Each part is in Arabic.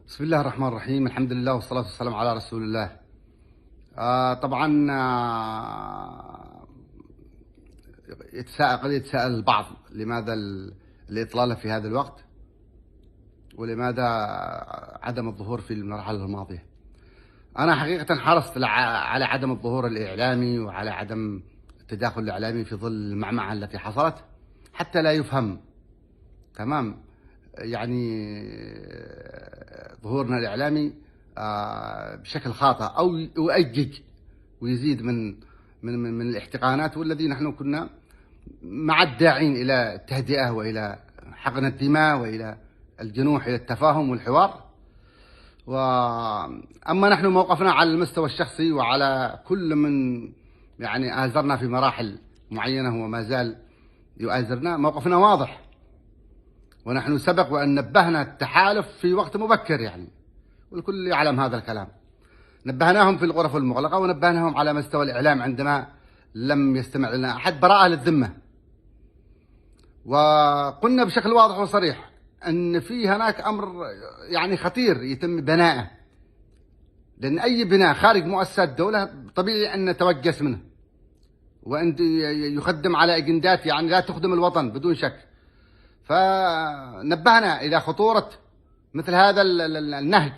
بسم الله الرحمن الرحيم. الحمد لله والصلاة والسلام على رسول الله. طبعا قد يتساءل البعض لماذا الإطلالة في هذا الوقت، ولماذا عدم الظهور في المرحلة الماضية. أنا حقيقة حرصت على عدم الظهور الإعلامي وعلى عدم التداخل الإعلامي في ظل المعمعة التي حصلت، حتى لا يفهم تمام يعني ظهورنا الإعلامي بشكل خاطئ أو يؤجج ويزيد من الاحتقانات، والذي نحن كنا مع الداعين إلى التهدئة وإلى حقن الدماء وإلى الجنوح إلى التفاهم والحوار. أما نحن موقفنا على المستوى الشخصي وعلى كل من يعني آزرنا في مراحل معينة وما زال يؤازرنا، موقفنا واضح، ونحن سبق وأن نبهنا التحالف في وقت مبكر يعني، والكل يعلم هذا الكلام. نبهناهم في الغرف المغلقة، ونبهناهم على مستوى الإعلام عندما لم يستمع لنا أحد، براءة للذمة. وقلنا بشكل واضح وصريح أن في هناك أمر يعني خطير يتم بنائه، لأن أي بناء خارج مؤسسات الدولة طبيعي أن نتوجس منه، وأن يخدم على أجندات يعني لا تخدم الوطن بدون شك. فنبهنا إلى خطورة مثل هذا النهج،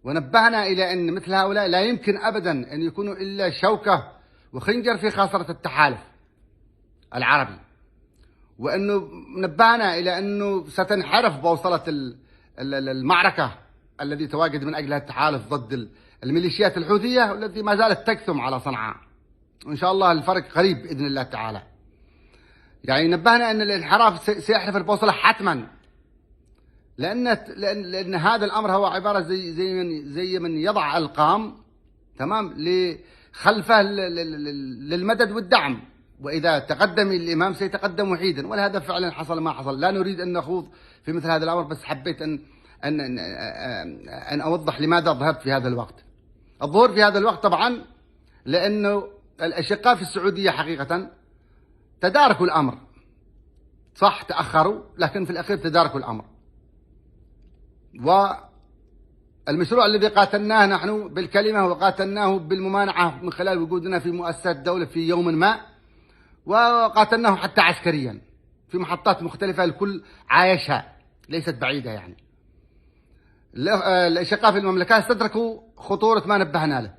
ونبهنا إلى أن مثل هؤلاء لا يمكن أبدا أن يكونوا إلا شوكة وخنجر في خاصرة التحالف العربي، وأنه نبهنا إلى أنه ستنحرف بوصلة المعركة الذي تواجد من أجلها التحالف ضد الميليشيات الحوثية والتي ما زالت تكثم على صنعاء، وإن شاء الله الفرق قريب بإذن الله تعالى. يعني نبهنا أن الانحراف سيحرف البوصلة حتما، لأن هذا الأمر هو عبارة زي من يضع ألقام تمام خلفه للمدد والدعم، وإذا تقدم الإمام سيتقدم وحيدا، ولهذا فعلا حصل ما حصل. لا نريد أن نخوض في مثل هذا الأمر، بس حبيت أن أوضح لماذا ظهرت في هذا الوقت. الظهور في هذا الوقت طبعا لأنه الأشقاء في السعودية حقيقة تداركوا الأمر، صح تأخروا لكن في الأخير تداركوا الأمر. والمشروع الذي قاتلناه نحن بالكلمة وقاتلناه بالممانعة من خلال وجودنا في مؤسسات الدولة في يوم ما، وقاتلناه حتى عسكريا في محطات مختلفة الكل عايشها ليست بعيدة يعني. الأشقاء في المملكة استدركوا خطورة ما نبهنا له،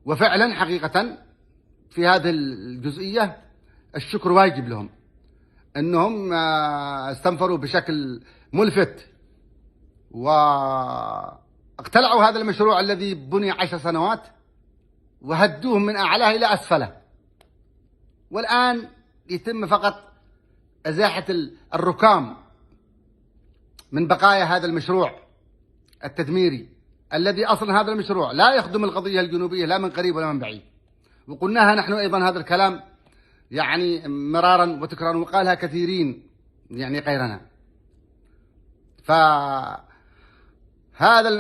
وفعلا حقيقة في هذه الجزئية الشكر واجب لهم، أنهم استنفروا بشكل ملفت واقتلعوا هذا المشروع الذي بني 10 سنوات وهدوه من أعلاه إلى أسفله، والآن يتم فقط إزاحة الركام من بقايا هذا المشروع التدميري، الذي أصلا هذا المشروع لا يخدم القضية الجنوبية لا من قريب ولا من بعيد. وقلناها نحن أيضا هذا الكلام يعني مرارا وتكرارا، وقالها كثيرين يعني غيرنا. فهذا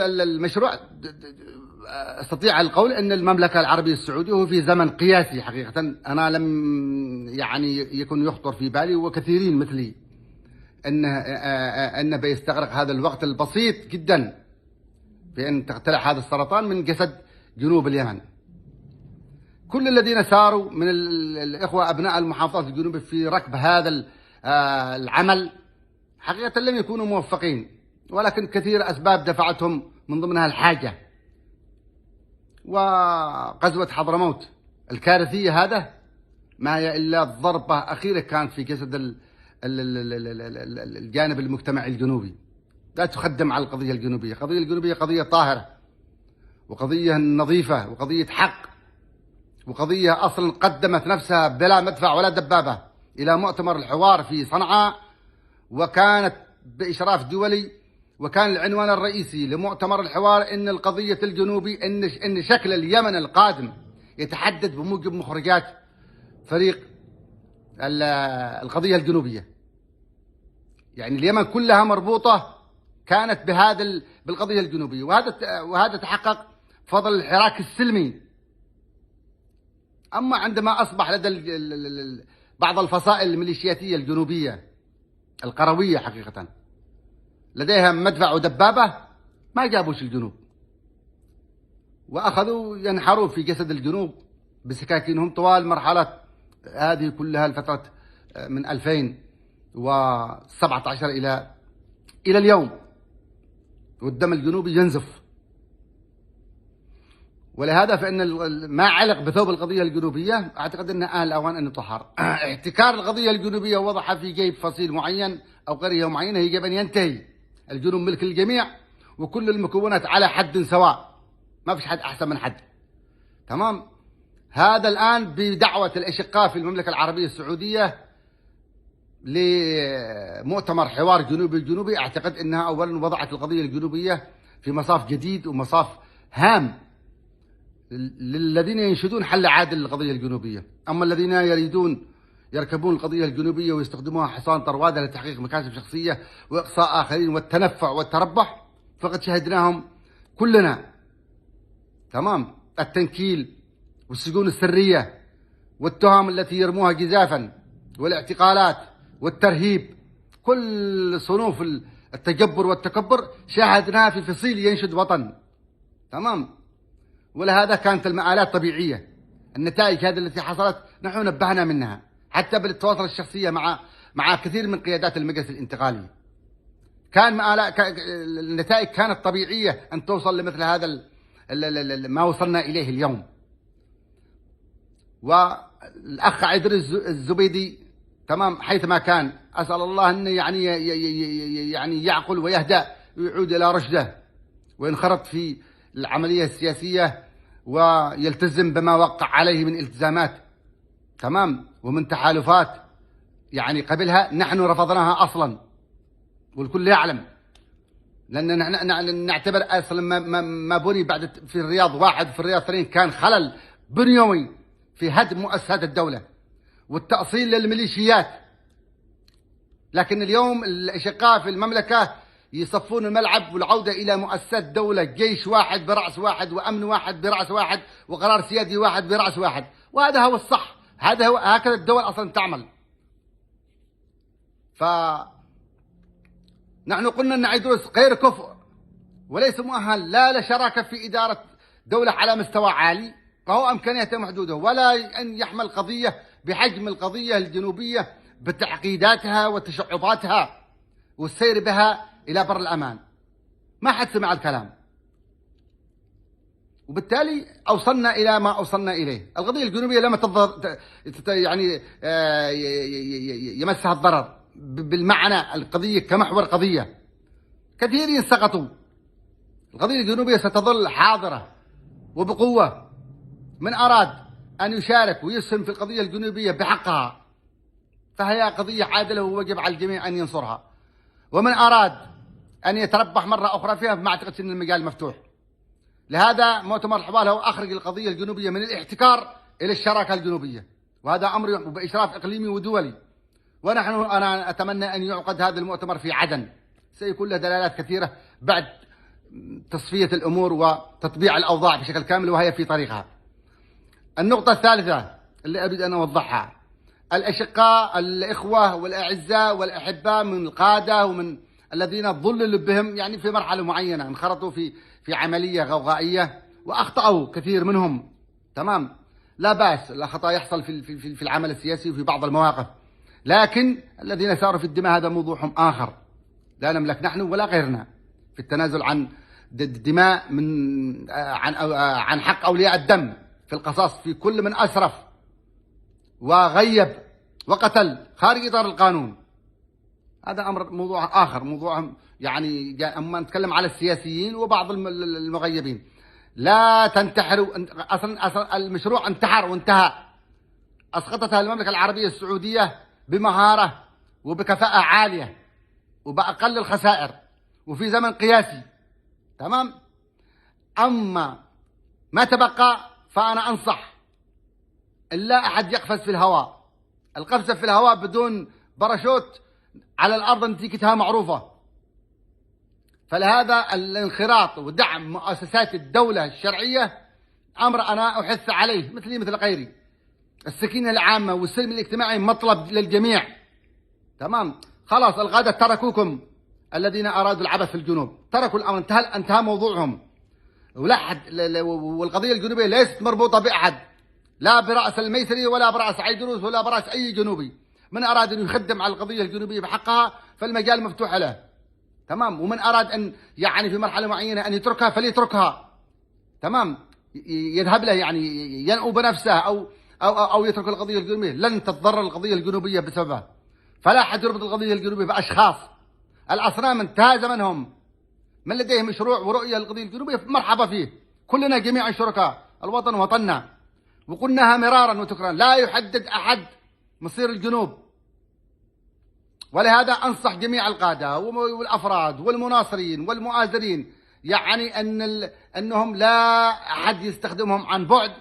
المشروع استطيع القول ان المملكة العربية السعودية هو في زمن قياسي حقيقة. انا لم يعني يكون يخطر في بالي وكثيرين مثلي انه بيستغرق هذا الوقت البسيط جدا بان تقتلع هذا السرطان من جسد جنوب اليمن. كل الذين ساروا من الإخوة أبناء المحافظات الجنوبية في ركب هذا العمل حقيقة لم يكونوا موفقين، ولكن كثير أسباب دفعتهم من ضمنها الحاجة. وغزوة حضرموت الكارثية هذا ما هي إلا ضربة أخيرة كانت في جسد الجانب المجتمعي الجنوبي. لا تخدم على القضية الجنوبية. القضية الجنوبية قضية طاهرة، وقضية نظيفة، وقضية حق، وقضية أصلا قدمت نفسها بلا مدفع ولا دبابة إلى مؤتمر الحوار في صنعاء، وكانت بإشراف دولي، وكان العنوان الرئيسي لمؤتمر الحوار إن القضية الجنوبي إن شكل اليمن القادم يتحدد بموجب مخرجات فريق القضية الجنوبية. يعني اليمن كلها مربوطة كانت بالقضية الجنوبية، وهذا تحقق بفضل الحراك السلمي. أما عندما أصبح لدى بعض الفصائل الميليشياتية الجنوبية القروية حقيقة لديها مدفع ودبابة، ما جابوش الجنوب، وأخذوا ينحروا في جسد الجنوب بسكاكينهم طوال مرحلة هذه كلها الفترة من 2017 إلى اليوم، والدم الجنوبي ينزف. ولهذا فإن ما علق بثوب القضية الجنوبية أعتقد أنه آن الأوان أن يطهر. احتكار القضية الجنوبية ووضعها في جيب فصيل معين أو قرية معينة يجب أن ينتهي. الجنوب ملك الجميع، وكل المكونات على حد سواء، ما فيش حد أحسن من حد. تمام. هذا الآن بدعوة الأشقاء في المملكة العربية السعودية لمؤتمر حوار جنوبي أعتقد أنها أولا وضعت القضية الجنوبية في مصاف جديد ومصاف هام للذين ينشدون حل عادل للقضية الجنوبية. أما الذين يريدون يركبون القضية الجنوبية ويستخدموها حصان طروادة لتحقيق مكاسب شخصية وإقصاء آخرين والتنفع والتربح، فقد شهدناهم كلنا. تمام. التنكيل والسجون السرية والتهم التي يرموها جزافا والاعتقالات والترهيب، كل صنوف التجبر والتكبر شاهدناها في فصيل ينشد وطن. تمام. ولهذا كانت المآلات طبيعية. النتائج هذه التي حصلت نحن نبهنا منها حتى بالتواصل الشخصية مع كثير من قيادات المجلس الانتقالي. النتائج كانت طبيعية أن توصل لمثل هذا ما وصلنا إليه اليوم. والأخ عدريس الزبيدي تمام حيثما كان، أسأل الله أن يعني يعقل ويهدأ ويعود إلى رشده وينخرط في العملية السياسية ويلتزم بما وقع عليه من التزامات. تمام. ومن تحالفات يعني قبلها نحن رفضناها أصلا، والكل يعلم، لأن نحن نعتبر أصلا ما بني بعد في الرياض 1 في الرياض 2 كان خلل بنيوي في هدم مؤسسات الدولة والتأصيل للميليشيات. لكن اليوم الأشقاء في المملكة يصفون الملعب والعودة إلى مؤسسات دولة، جيش واحد برأس واحد، وأمن واحد برأس واحد، وقرار سيادي واحد برأس واحد. وهذا هو الصح، هكذا الدول أصلا تعمل. فنحن قلنا أن عيدروس غير كفء وليس مؤهل لا لشراكة في إدارة دولة على مستوى عالي، فهو إمكانياته محدودة، ولا أن يحمل قضية بحجم القضية الجنوبية بتعقيداتها وتشعباتها والسير بها إلى بر الأمان. ما حد سمع الكلام، وبالتالي أوصلنا إلى ما أوصلنا إليه. القضية الجنوبية لما يعني يمسها الضرر بالمعنى القضية كمحور قضية. كثيرين سقطوا. القضية الجنوبية ستظل حاضرة وبقوة. من أراد أن يشارك ويسهم في القضية الجنوبية بحقها فهي قضية عادلة ووجب على الجميع أن ينصرها. ومن أراد أن يتربح مرة أخرى فيها فما أعتقد أن المجال مفتوح. لهذا مؤتمر الحوار هو أخرج القضية الجنوبية من الاحتكار إلى الشراكة الجنوبية، وهذا أمر بإشراف إقليمي ودولي. أنا أتمنى أن يعقد هذا المؤتمر في عدن، سيكون له دلالات كثيرة بعد تصفية الأمور وتطبيع الأوضاع بشكل كامل، وهي في طريقها. النقطة الثالثة اللي أريد أن أوضحها: الأشقاء الإخوة والأعزاء والأحباء من القادة ومن الذين ظللوا بهم يعني في مرحلة معينة انخرطوا في عملية غوغائية وأخطأوا كثير منهم. تمام. لا بأس، الخطأ يحصل في العمل السياسي وفي بعض المواقف، لكن الذين ساروا في الدماء هذا موضوعهم آخر. لا نملك نحن ولا غيرنا في التنازل عن الدماء عن حق أولياء الدم في القصاص في كل من أسرف وغيب وقتل خارج إطار القانون. هذا أمر موضوع آخر، موضوع يعني أما نتكلم على السياسيين وبعض المغيبين. لا تنتحروا. أصلا المشروع انتحر وانتهى. أسقطتها المملكة العربية السعودية بمهارة وبكفاءة عالية وبأقل الخسائر وفي زمن قياسي. تمام. أما ما تبقى فأنا أنصح إلا أحد يقفز في الهواء. القفزة في الهواء بدون باراشوت على الأرض نتيجتها معروفة. فلهذا الانخراط ودعم مؤسسات الدولة الشرعية أمر أنا أحث عليه مثلي مثل غيري. السكينة العامة والسلم الاجتماعي مطلب للجميع. تمام. خلاص الغادة تركوكم، الذين أرادوا العبث في الجنوب، تركوا الأمر، انتهى موضوعهم. ولا حد والقضية الجنوبية ليست مربوطة بأحد، لا برأس الميسري ولا برأس عيدروس ولا برأس أي جنوبي. من أراد أن يخدم على القضية الجنوبية بحقها فالمجال مفتوح له، تمام. ومن أراد أن يعني في مرحلة معينة أن يتركها فليتركها، تمام. يذهب له يعني ينأو بنفسه أو يترك القضية الجنوبية. لن تتضرر القضية الجنوبية بسببه. فلا أحد يربط القضية الجنوبية بأشخاص. الأصنام انتهى زمنهم. من لديه مشروع ورؤية للقضية الجنوبية مرحبا فيه. كلنا جميعا شركاء، الوطن وطننا. وقلناها مرارا وتكرارا، لا يحدد أحد مصير الجنوب. ولهذا أنصح جميع القادة والأفراد والمناصرين والمؤازرين يعني أنهم لا أحد يستخدمهم عن بعد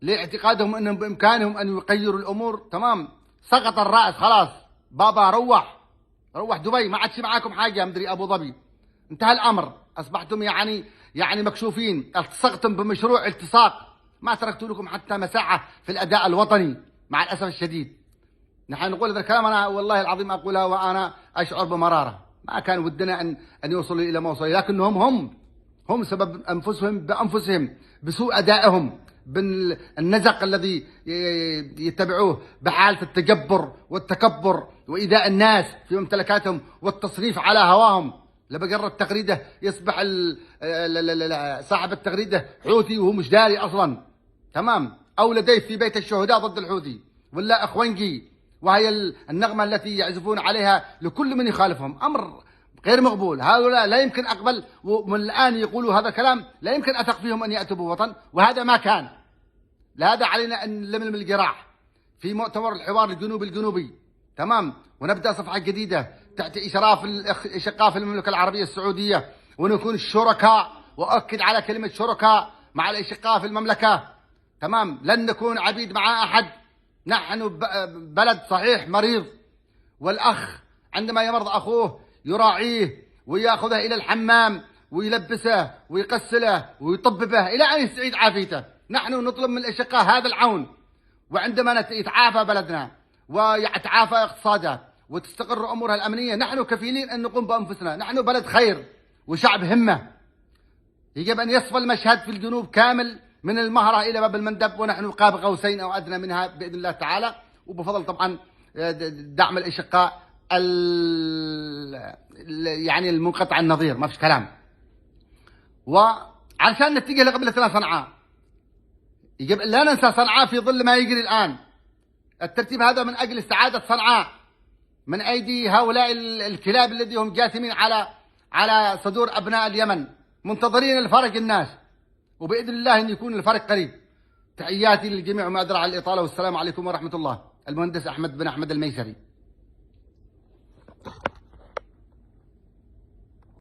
لاعتقادهم أنهم بإمكانهم أن يغيروا الأمور، تمام. سقط الرأس خلاص، بابا روح دبي، ما عادش معاكم حاجة مدري أبو ظبي، انتهى الأمر. أصبحتم يعني مكشوفين، التصقتم بمشروع التصاق، ما تركتوا لكم حتى مساحة في الأداء الوطني مع الأسف الشديد. نحن نقول هذا الكلام، أنا والله العظيم أقولها وأنا أشعر بمرارة. ما كان ودنا أن يوصلوا إلى ما وصلوا، لكنهم هم سبب بأنفسهم بسوء أدائهم، بالنزق الذي يتبعوه، بحالة التجبر والتكبر وإيذاء الناس في ممتلكاتهم والتصريف على هواهم. لبقرة تغريده يصبح صاحب التغريده حوثي وهو مش داري أصلا، تمام. أو لديه في بيت الشهداء ضد الحوثي ولا أخوانجي، وهي النغمة التي يعزفون عليها لكل من يخالفهم. أمر غير مقبول. هؤلاء لا يمكن أقبل، ومن الآن يقولوا هذا الكلام لا يمكن أثق فيهم أن يأتوا بوطن، وهذا ما كان. لهذا علينا أن نلملم الجراح في مؤتمر الحوار الجنوبي، تمام. ونبدأ صفحة جديدة تحت إشراف الأشقاء في المملكة العربية السعودية، ونكون شركاء، وأؤكد على كلمة شركاء مع الأشقاء في المملكة، تمام. لن نكون عبيد مع أحد. نحن بلد صحيح مريض، والأخ عندما يمرض أخوه يراعيه ويأخذه إلى الحمام ويلبسه ويغسله ويطببه إلى أن يستعيد عافيته. نحن نطلب من الأشقاء هذا العون، وعندما يتعافى بلدنا ويتعافى اقتصاده وتستقر أمورها الأمنية نحن كفيلين أن نقوم بأنفسنا. نحن بلد خير وشعب همة. يجب أن يصفى المشهد في الجنوب كامل من المهرة إلى باب المندب، ونحن قاب قوسين أو أدنى منها بإذن الله تعالى، وبفضل طبعا دعم الأشقاء يعني المنقطع النظير، ما فيش كلام. وعشان نتجه لقبلتنا صنعاء، يجب لا ننسى صنعاء في ظل ما يجري الآن. الترتيب هذا من أجل استعادة صنعاء من أيدي هؤلاء الكلاب الذين هم جاثمين على صدور أبناء اليمن، منتظرين الفرج الناس، وبإذن الله أن يكون الفرج قريب. تحياتي للجميع وما أدرى على الإطالة، والسلام عليكم ورحمة الله. المهندس أحمد بن أحمد الميسري.